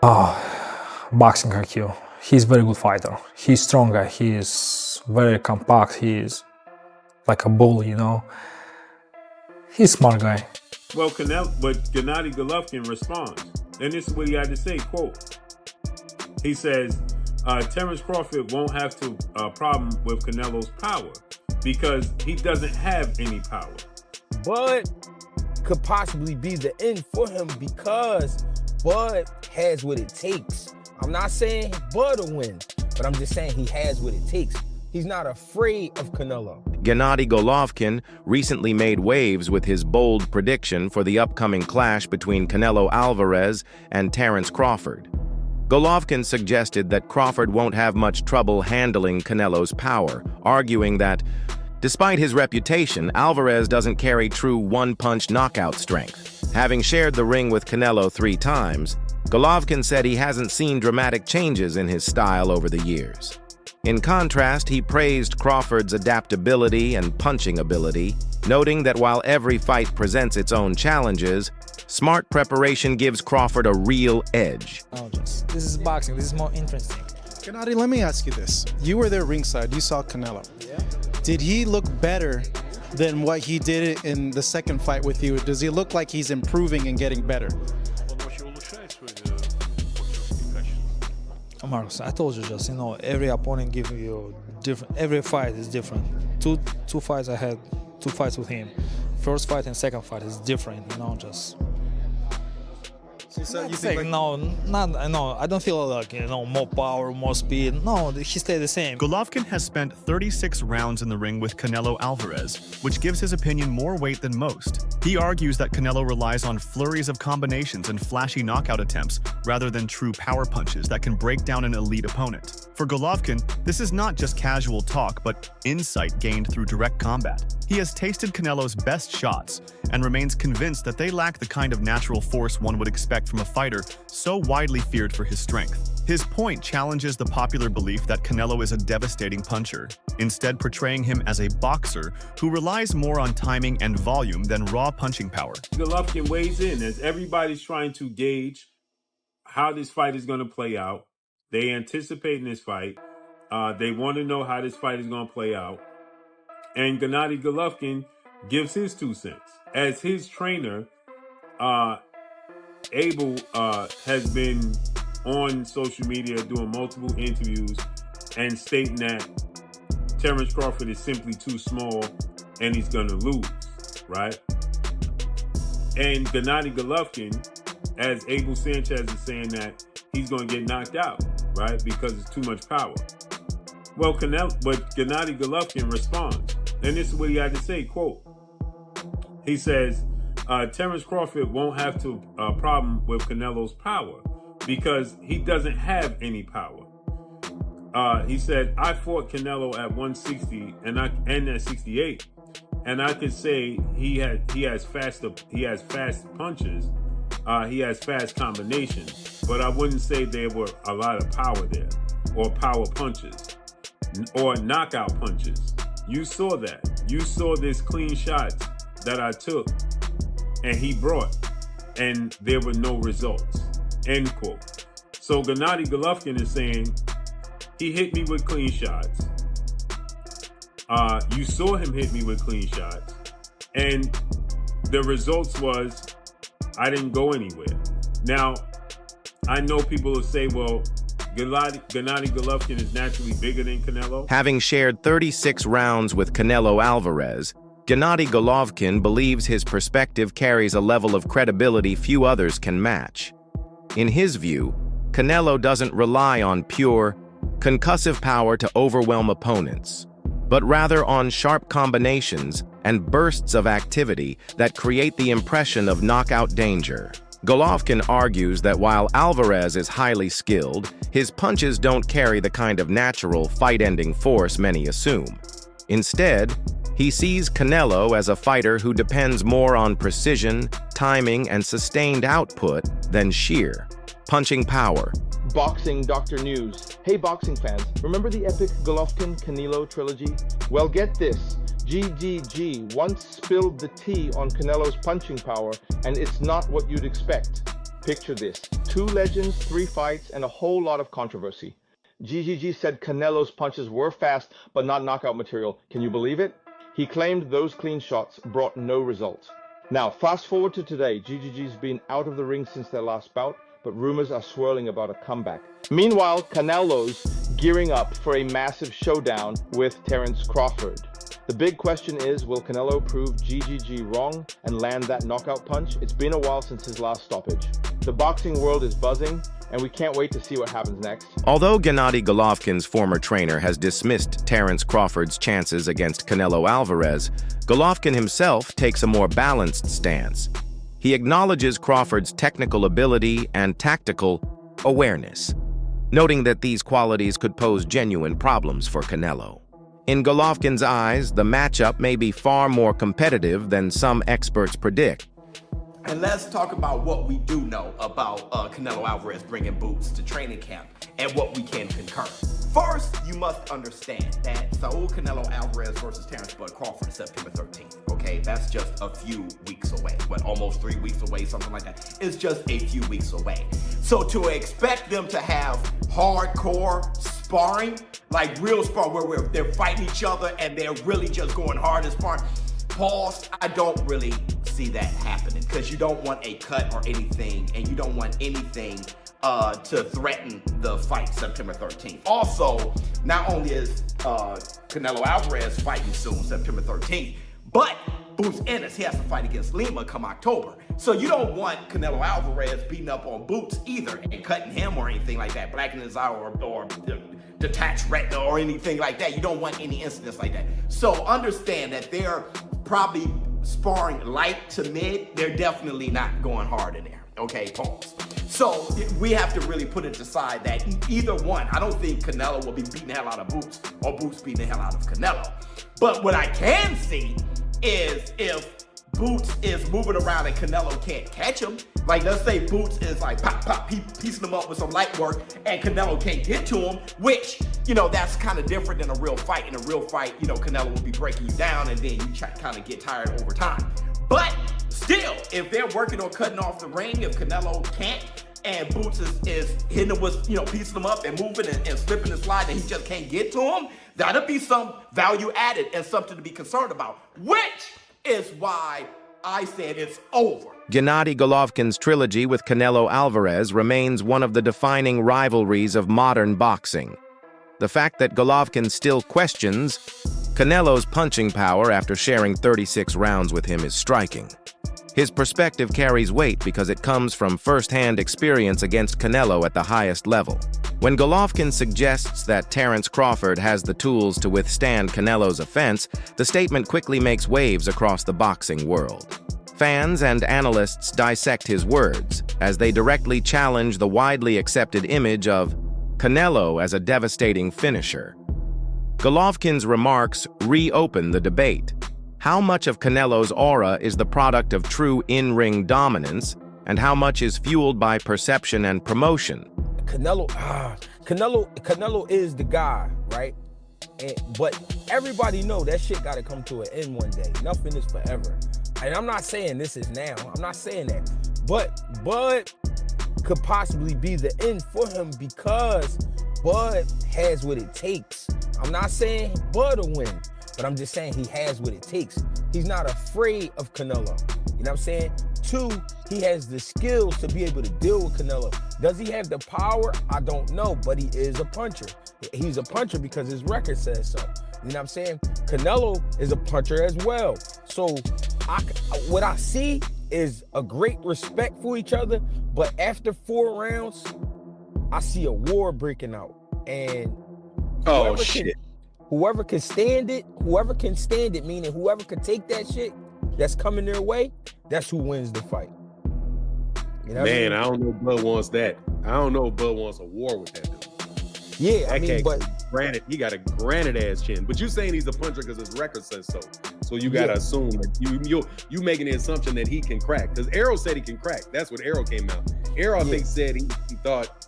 Boxing IQ. He's very good fighter. He's stronger. He is very compact. He is like a bull, you know. He's a smart guy. Well, Gennady Golovkin responds, and this is what he had to say, quote, he says, Terence Crawford won't have a problem with Canelo's power because he doesn't have any power. Bud could possibly be the end for him because Bud has what it takes. I'm not saying Bud will win, but I'm just saying he has what it takes. He's not afraid of Canelo. Gennady Golovkin recently made waves with his bold prediction for the upcoming clash between Canelo Alvarez and Terence Crawford. Golovkin suggested that Crawford won't have much trouble handling Canelo's power, arguing that, despite his reputation, Alvarez doesn't carry true one-punch knockout strength. Having shared the ring with Canelo 3 times, Golovkin said he hasn't seen dramatic changes in his style over the years. In contrast, he praised Crawford's adaptability and punching ability, noting that while every fight presents its own challenges, smart preparation gives Crawford a real edge. This is boxing. This is more interesting. Gennady, let me ask you this. You were there ringside. You saw Canelo. Yeah. Did he look better than what he did in the second fight with you? Does he look like he's improving and getting better? Marcos, I told you just, every opponent gives you different, every fight is different. Two fights I had, 2 fights with him. First fight and second fight is different, just. So you think I don't feel like, more power, more speed. No, he stayed the same. Golovkin has spent 36 rounds in the ring with Canelo Alvarez, which gives his opinion more weight than most. He argues that Canelo relies on flurries of combinations and flashy knockout attempts rather than true power punches that can break down an elite opponent. For Golovkin, this is not just casual talk, but insight gained through direct combat. He has tasted Canelo's best shots and remains convinced that they lack the kind of natural force one would expect from a fighter so widely feared for his strength. His point challenges the popular belief that Canelo is a devastating puncher, instead portraying him as a boxer who relies more on timing and volume than raw punching power. Golovkin weighs in as everybody's trying to gauge how this fight is going to play out. They anticipate this fight. They want to know how this fight is going to play out. And Gennady Golovkin gives his 2 cents. As his trainer, Abel has been on social media doing multiple interviews and stating that Terence Crawford is simply too small and he's going to lose, right? And Gennady Golovkin, as Abel Sanchez is saying that he's going to get knocked out, right? Because it's too much power. Well, but Gennady Golovkin responds, and this is what he had to say, quote, he says, Terence Crawford won't have a problem with Canelo's power because he doesn't have any power. He said, I fought Canelo at 160 and at 68, and I could say he has fast punches, he has fast combinations, but I wouldn't say there were a lot of power there, or power punches, or knockout punches. You saw that. You saw this clean shots that I took and he brought, and there were no results, end quote. So Gennady Golovkin is saying, he hit me with clean shots. You saw him hit me with clean shots, and the results was I didn't go anywhere. Now, I know people will say, well, Gennady Golovkin is naturally bigger than Canelo. Having shared 36 rounds with Canelo Alvarez, Gennady Golovkin believes his perspective carries a level of credibility few others can match. In his view, Canelo doesn't rely on pure, concussive power to overwhelm opponents, but rather on sharp combinations and bursts of activity that create the impression of knockout danger. Golovkin argues that while Alvarez is highly skilled, his punches don't carry the kind of natural fight-ending force many assume. Instead, he sees Canelo as a fighter who depends more on precision, timing, and sustained output than sheer punching power. Boxing Dr. News. Hey boxing fans, remember the epic Golovkin-Canelo trilogy? Well, get this. GGG once spilled the tea on Canelo's punching power, and it's not what you'd expect. Picture this. 2 legends, 3 fights, and a whole lot of controversy. GGG said Canelo's punches were fast, but not knockout material. Can you believe it? He claimed those clean shots brought no results. Now, fast forward to today. GGG's been out of the ring since their last bout, but rumors are swirling about a comeback. Meanwhile, Canelo's gearing up for a massive showdown with Terence Crawford. The big question is, will Canelo prove GGG wrong and land that knockout punch? It's been a while since his last stoppage. The boxing world is buzzing, and we can't wait to see what happens next. Although Gennady Golovkin's former trainer has dismissed Terence Crawford's chances against Canelo Alvarez, Golovkin himself takes a more balanced stance. He acknowledges Crawford's technical ability and tactical awareness, noting that these qualities could pose genuine problems for Canelo. In Golovkin's eyes, the matchup may be far more competitive than some experts predict. And let's talk about what we do know about Canelo Alvarez bringing boots to training camp and what we can concur. First, you must understand that Saul Canelo Alvarez versus Terence Bud Crawford is September 13th. Okay, that's just a few weeks away. What, almost 3 weeks away, something like that. It's just a few weeks away. So to expect them to have hardcore sparring, like real sparring, where they're fighting each other and they're really just going hard and sparring, pause, I don't really see that happening, because you don't want a cut or anything, and you don't want anything to threaten the fight September 13th. Also, not only is Canelo Alvarez fighting soon, September 13th, but Boots Ennis, he has to fight against Lima come October. So you don't want Canelo Alvarez beating up on Boots either and cutting him or anything like that, blacking his eye or detached retina or anything like that. You don't want any incidents like that. So understand that they're probably sparring light to mid. They're definitely not going hard in there. Okay, pause. So we have to really put it aside that either one, I don't think Canelo will be beating the hell out of Boots or Boots beating the hell out of Canelo. But what I can see is if Boots is moving around and Canelo can't catch him, like let's say Boots is like pop, pop, piecing him up with some light work and Canelo can't get to him, which, you know, that's kind of different than a real fight. In a real fight, you know, Canelo will be breaking you down and then you kind of get tired over time. But still, if they're working on cutting off the ring, if Canelo can't, and Boots is hitting him with, you know, piecing him up and moving and slipping and sliding, and he just can't get to him, that'll be some value added and something to be concerned about, which is why I said it's over. Gennady Golovkin's trilogy with Canelo Alvarez remains one of the defining rivalries of modern boxing. The fact that Golovkin still questions Canelo's punching power after sharing 36 rounds with him is striking. His perspective carries weight because it comes from first-hand experience against Canelo at the highest level. When Golovkin suggests that Terence Crawford has the tools to withstand Canelo's offense, the statement quickly makes waves across the boxing world. Fans and analysts dissect his words as they directly challenge the widely accepted image of Canelo as a devastating finisher. Golovkin's remarks reopen the debate. How much of Canelo's aura is the product of true in-ring dominance, and how much is fueled by perception and promotion? Canelo is the guy, right? But everybody know that shit got to come to an end one day. Nothing is forever. And I'm not saying this is now. I'm not saying that. But Bud could possibly be the end for him because Bud has what it takes. I'm not saying Bud will win, but I'm just saying he has what it takes. He's not afraid of Canelo. You know what I'm saying? 2, he has the skills to be able to deal with Canelo. Does he have the power? I don't know, but he is a puncher. He's a puncher because his record says so. You know what I'm saying? Canelo is a puncher as well. So what I see is a great respect for each other, but after 4 rounds, I see a war breaking out. And whoever can stand it, meaning whoever can take that shit that's coming their way, that's who wins the fight. You know Man, I don't know if Bud wants that. I don't know if Bud wants a war with that dude. Yeah, I mean, but granted, he got a granted ass chin. But you saying he's a puncher because his record says so. So you gotta assume that you making the assumption that he can crack. Because Arrow said he can crack. That's what Arrow came out. Arrow, I think, said he thought,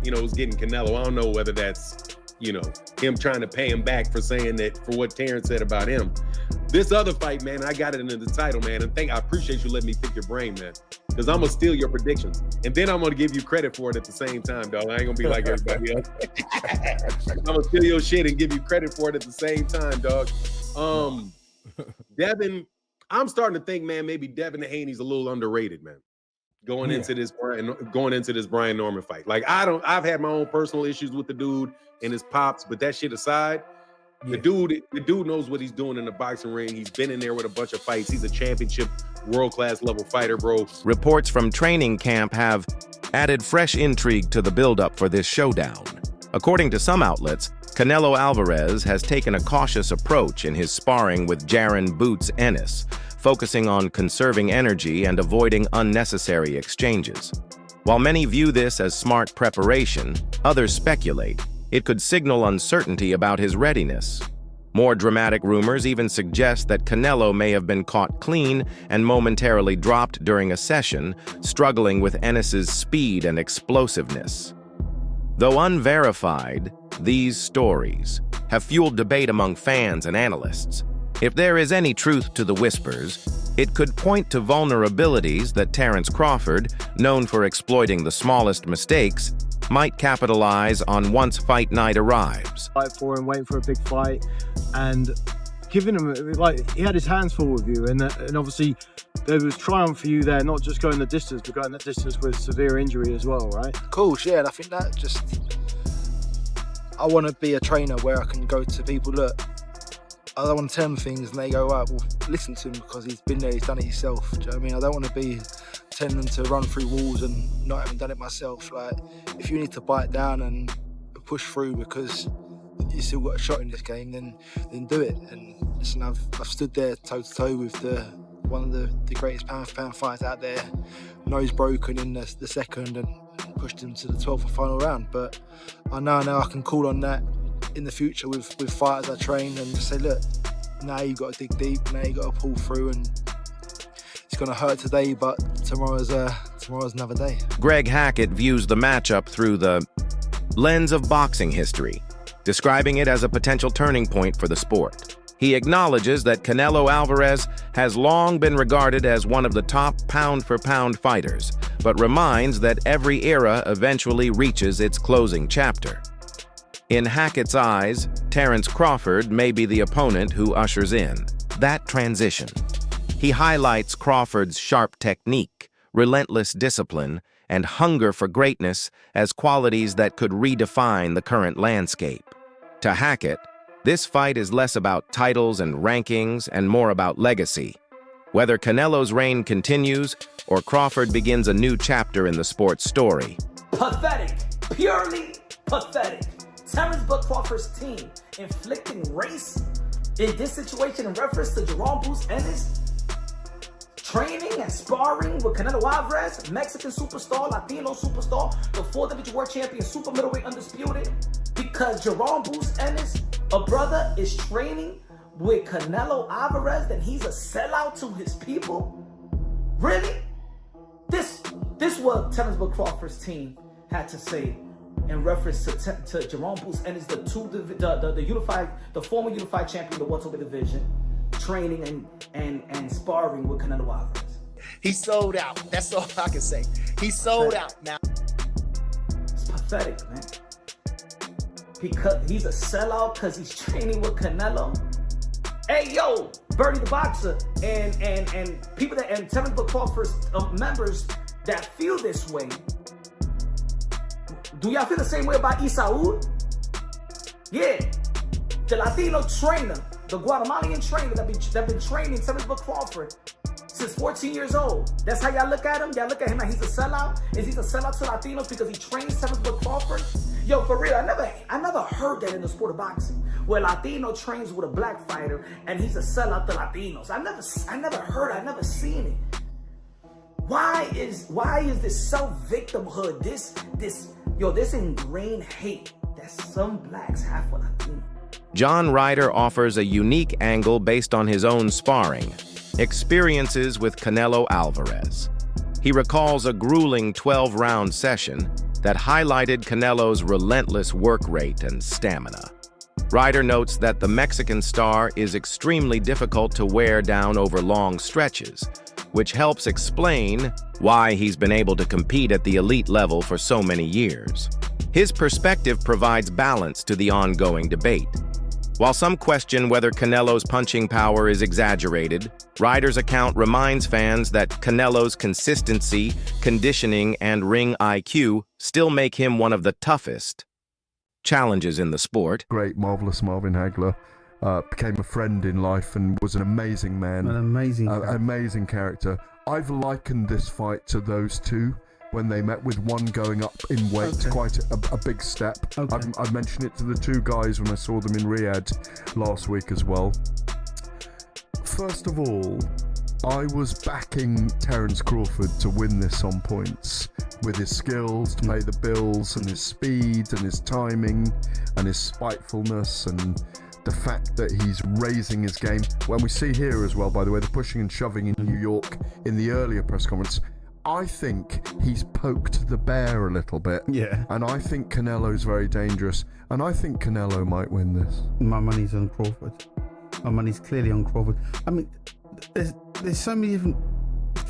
it was getting Canelo. I don't know whether that's, you know, him trying to pay him back for saying that, for what Terence said about him. This other fight, man, I got it in the title, man. And I appreciate you letting me pick your brain, man. Because I'm going to steal your predictions. And then I'm going to give you credit for it at the same time, dog. I ain't going to be like everybody else. I'm going to steal your shit and give you credit for it at the same time, dog. Devin, I'm starting to think, man, maybe Devin Haney's a little underrated, man. Going into this Brian Norman fight. Like, I've had my own personal issues with the dude and his pops, but that shit aside, the dude knows what he's doing in the boxing ring. He's been in there with a bunch of fights. He's a championship world-class level fighter, bro. Reports from training camp have added fresh intrigue to the buildup for this showdown. According to some outlets, Canelo Alvarez has taken a cautious approach in his sparring with Jaron "Boots" Ennis, focusing on conserving energy and avoiding unnecessary exchanges. While many view this as smart preparation, others speculate it could signal uncertainty about his readiness. More dramatic rumors even suggest that Canelo may have been caught clean and momentarily dropped during a session, struggling with Ennis's speed and explosiveness. Though unverified, these stories have fueled debate among fans and analysts. If there is any truth to the whispers, it could point to vulnerabilities that Terence Crawford, known for exploiting the smallest mistakes, might capitalize on once fight night arrives. Fight for him, waiting for a big fight, and giving him, like, he had his hands full with you, and obviously there was triumph for you there, not just going the distance, but going that distance with severe injury as well, right? Of course, yeah, and I think that just, I want to be a trainer where I can go to people, look, I don't want to tell them things and they go, right, well, listen to him because he's been there, he's done it himself. Do you know what I mean? I don't want to be telling them to run through walls and not having done it myself. Like, if you need to bite down and push through because you still got a shot in this game, then do it. And listen, I've stood there toe to toe with one of the greatest pound for pound fighters out there, nose broken in the second, and pushed him to the 12th final round. But I know now I can call on that in the future with fighters I train and just say, look, now you got to dig deep, now you got to pull through, and it's going to hurt today, but tomorrow's another day. Greg Hackett views the matchup through the lens of boxing history, describing it as a potential turning point for the sport. He acknowledges that Canelo Alvarez has long been regarded as one of the top pound-for-pound fighters, but reminds that every era eventually reaches its closing chapter. In Hackett's eyes, Terence Crawford may be the opponent who ushers in that transition. He highlights Crawford's sharp technique, relentless discipline, and hunger for greatness as qualities that could redefine the current landscape. To Hackett, this fight is less about titles and rankings and more about legacy. Whether Canelo's reign continues or Crawford begins a new chapter in the sport's story. Pathetic. Purely pathetic. Terence Crawford's team inflicting race in this situation in reference to Jaron "Boots" Ennis training and sparring with Canelo Alvarez, Mexican superstar, Latino superstar, the 4W world champion, super middleweight undisputed, because Jaron "Boots" Ennis, a brother, is training with Canelo Alvarez, then he's a sellout to his people? Really? This what Terence Crawford's team had to say in reference to Jaron "Boots" Ennis, the former unified champion of the welterweight division, training and sparring with Canelo Alvarez. He sold out. That's all I can say. He sold out now. It's pathetic, man. Because he's a sellout because he's training with Canelo. Hey, yo, Bernie the Boxer and people that, and Terence Crawford's members that feel this way. Do y'all feel the same way about Isaud? Yeah, the Latino trainer, the Guatemalan trainer that been training Terence Crawford since 14 years old. That's how y'all look at him? Y'all look at him like he's a sellout? Is he a sellout to Latinos because he trains Terence Crawford? Yo, for real, I never heard that in the sport of boxing, where Latino trains with a black fighter and he's a sellout to Latinos. I never heard, I never seen it. Why is this self-victimhood, this ingrained hate that some blacks have for Latinos? John Ryder offers a unique angle based on his own sparring experiences with Canelo Alvarez. He recalls a grueling 12-round session that highlighted Canelo's relentless work rate and stamina. Ryder notes that the Mexican star is extremely difficult to wear down over long stretches, which helps explain why he's been able to compete at the elite level for so many years. His perspective provides balance to the ongoing debate. While some question whether Canelo's punching power is exaggerated, Ryder's account reminds fans that Canelo's consistency, conditioning, and ring IQ still make him one of the toughest challenges in the sport. Great, marvelous Marvin Hagler became a friend in life and was an amazing man. An amazing character. I've likened this fight to those two when they met, with one going up in weight, quite a big step. I've mentioned it to the two guys when I saw them in Riyadh last week as well. First of all, I was backing Terence Crawford to win this on points, with his skills to pay the bills, and his speed and his timing and his spitefulness and the fact that he's raising his game. When we see here as well, by the way, the pushing and shoving in New York in the earlier press conference, I think he's poked the bear a little bit. Yeah. And I think Canelo's very dangerous. And I think Canelo might win this. My money's on Crawford. My money's clearly on Crawford. I mean, there's so many different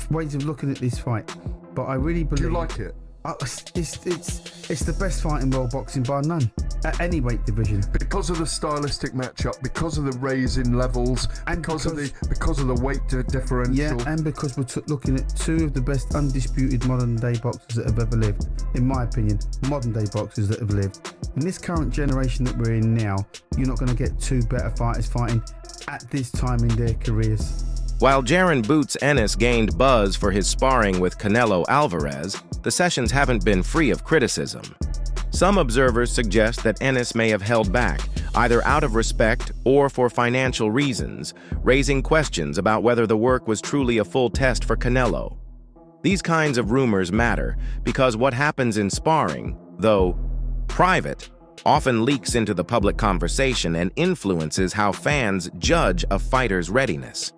ways of looking at this fight, but I really believe... Do you like it? It's the best fight in world boxing bar none, at any weight division. Because of the stylistic matchup, because of the raising levels, and because of the weight differential. Yeah, and because we're looking at two of the best undisputed modern day boxers that have ever lived. In my opinion, modern day boxers that have lived. In this current generation that we're in now, you're not going to get two better fighters fighting at this time in their careers. While Jaron Boots Ennis gained buzz for his sparring with Canelo Alvarez, the sessions haven't been free of criticism. Some observers suggest that Ennis may have held back, either out of respect or for financial reasons, raising questions about whether the work was truly a full test for Canelo. These kinds of rumors matter because what happens in sparring, though private, often leaks into the public conversation and influences how fans judge a fighter's readiness.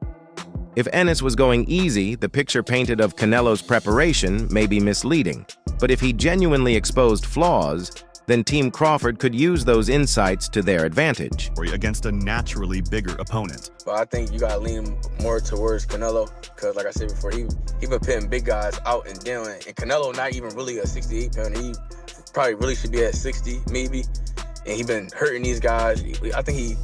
If Ennis was going easy, the picture painted of Canelo's preparation may be misleading. But if he genuinely exposed flaws, then Team Crawford could use those insights to their advantage. Against a naturally bigger opponent. But I think you gotta lean more towards Canelo, because like I said before, he been pitting big guys out and down, and Canelo not even really a 68 pounder. He probably really should be at 60 maybe, and he been hurting these guys. I think he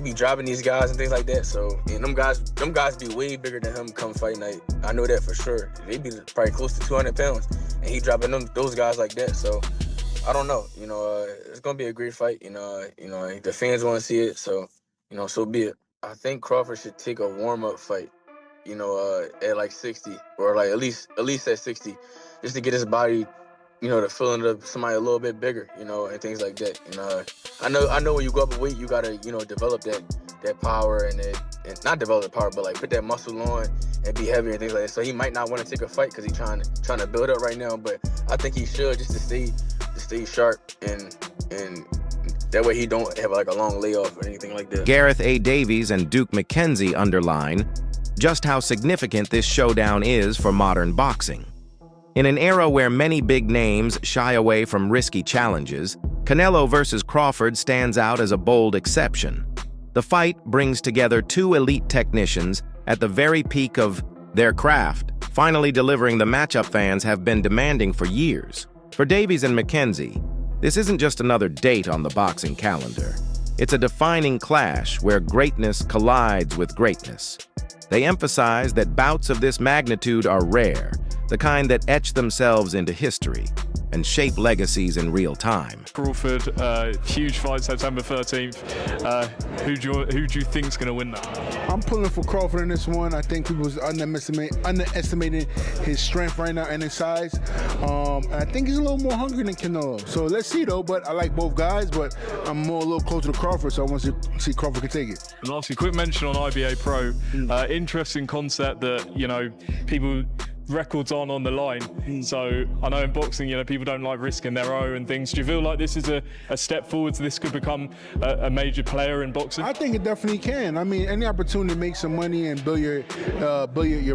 be dropping these guys and things like that. So, and them guys be way bigger than him come fight night. I know that for sure. They be probably close to 200 pounds, and he dropping those guys like that. So, I don't know. It's gonna be a great fight. The fans want to see it. So, so be it. I think Crawford should take a warm-up fight. At like 60, or like at least at 60, just to get his body, the feeling of somebody a little bit bigger, and things like that. I know when you go up in weight, you gotta, develop that power and not develop the power, but like put that muscle on and be heavier and things like that. So he might not want to take a fight because he's trying to build up right now. But I think he should, just to stay sharp and that way he don't have like a long layoff or anything like that. Gareth A. Davies and Duke McKenzie underline just how significant this showdown is for modern boxing. In an era where many big names shy away from risky challenges, Canelo versus Crawford stands out as a bold exception. The fight brings together two elite technicians at the very peak of their craft, finally delivering the matchup fans have been demanding for years. For Davies and McKenzie, this isn't just another date on the boxing calendar. It's a defining clash where greatness collides with greatness. They emphasize that bouts of this magnitude are rare, the kind that etch themselves into history and shape legacies in real time. Crawford, huge fight September 13th. Who do you think's going to win that? I'm pulling for Crawford in this one. I think people was underestimating his strength right now and his size. And I think he's a little more hungry than Canelo. So let's see though, but I like both guys, but I'm a little closer to Crawford, so I want to see Crawford can take it. And lastly, quick mention on IBA Pro. Interesting concept that, people records aren't on the line. So I know in boxing, you know, people don't like risking their own and things. Do you feel like this is a step forward, so this could become a major player in boxing? I think it definitely can. I mean, any opportunity to make some money and build your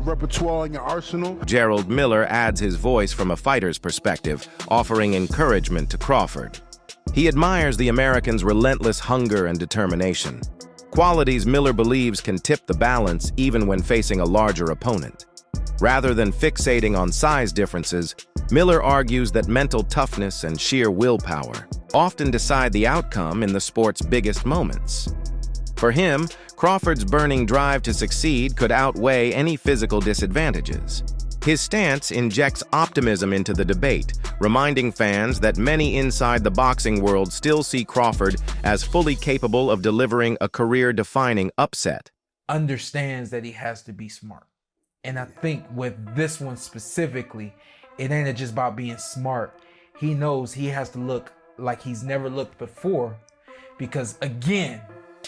repertoire and your arsenal. Gerald Miller adds his voice from a fighter's perspective, offering encouragement to Crawford. He admires the American's relentless hunger and determination, qualities Miller believes can tip the balance even when facing a larger opponent. Rather than fixating on size differences, Miller argues that mental toughness and sheer willpower often decide the outcome in the sport's biggest moments. For him, Crawford's burning drive to succeed could outweigh any physical disadvantages. His stance injects optimism into the debate, reminding fans that many inside the boxing world still see Crawford as fully capable of delivering a career-defining upset. Understands that he has to be smart. And I think with this one specifically, it ain't just about being smart. He knows he has to look like he's never looked before, because again,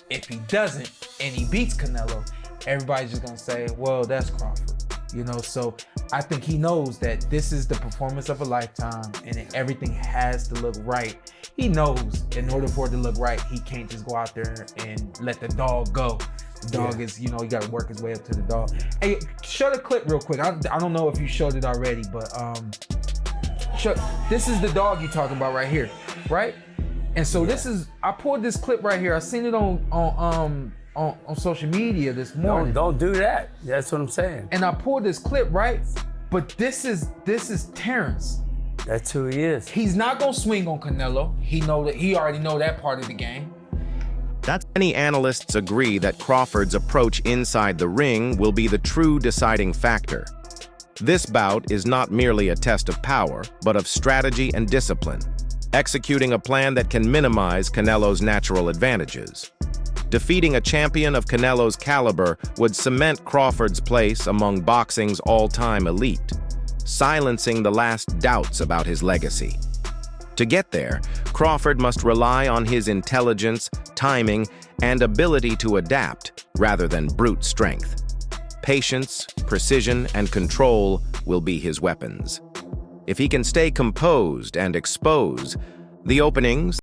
if he doesn't and he beats Canelo, everybody's just gonna say, well, that's Crawford. You know, so I think he knows that this is the performance of a lifetime and everything has to look right. He knows in order for it to look right, he can't just go out there and let the dog go. The dog is, you know, he got to work his way up to the dog. Hey, show the clip real quick. I don't know if you showed it already, but this is the dog you're talking about right here, right? And so this is, I pulled this clip right here. I seen it on social media this morning. Don't do that. That's what I'm saying. And I pulled this clip, right? But this is Terence. That's who he is. He's not gonna swing on Canelo. He already know that part of the game. Many analysts agree that Crawford's approach inside the ring will be the true deciding factor. This bout is not merely a test of power, but of strategy and discipline, executing a plan that can minimize Canelo's natural advantages. Defeating a champion of Canelo's caliber would cement Crawford's place among boxing's all-time elite, silencing the last doubts about his legacy. To get there, Crawford must rely on his intelligence, timing, and ability to adapt rather than brute strength. Patience, precision, and control will be his weapons. If he can stay composed and expose the openings